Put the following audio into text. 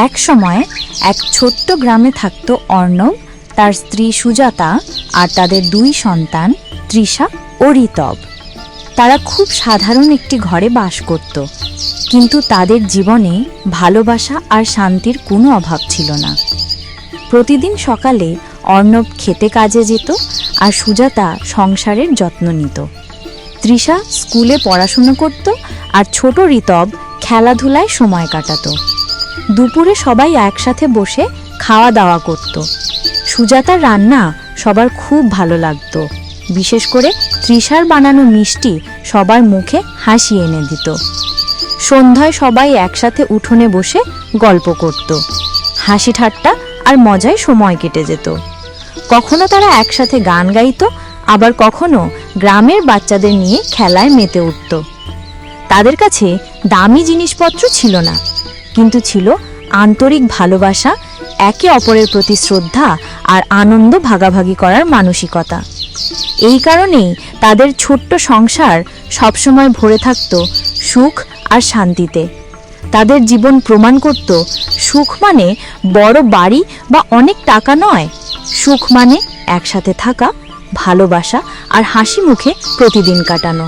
এক সময় এক ছোট্ট গ্রামে থাকতো অর্ণব, তার স্ত্রী সুজাতা আর তাদের দুই সন্তান তৃষা ও ঋতব। তারা খুব সাধারণ একটি ঘরে বাস করত, কিন্তু তাদের জীবনে ভালোবাসা আর শান্তির কোনো অভাব ছিল না। প্রতিদিন সকালে অর্ণব খেতে কাজে যেত আর সুজাতা সংসারের যত্ন নিত। তৃষা স্কুলে পড়াশুনো করত আর ছোট ঋতব খেলাধুলায় সময় কাটাতো। দুপুরে সবাই একসাথে বসে খাওয়া দাওয়া করত। সুজাতার রান্না সবার খুব ভালো লাগতো, বিশেষ করে তৃষার বানানো মিষ্টি সবার মুখে হাসি এনে দিত। সন্ধ্যায় সবাই একসাথে উঠোনে বসে গল্প করত, হাসি ঠাট্টা আর মজায় সময় কেটে যেত। কখনো তারা একসাথে গান গাইতো, আবার কখনো গ্রামের বাচ্চাদের নিয়ে খেলায় মেতে উঠত। তাদের কাছে দামি জিনিসপত্র ছিল না, কিন্তু ছিল আন্তরিক ভালোবাসা, একে অপরের প্রতি শ্রদ্ধা আর আনন্দ ভাগাভাগি করার মানসিকতা। এই কারণেই তাদের ছোট্ট সংসার সবসময় ভরে থাকত সুখ আর শান্তিতে। তাদের জীবন প্রমাণ করত, সুখ মানে বড় বাড়ি বা অনেক টাকা নয়, সুখ মানে একসাথে থাকা, ভালোবাসা আর হাসি মুখে প্রতিদিন কাটানো।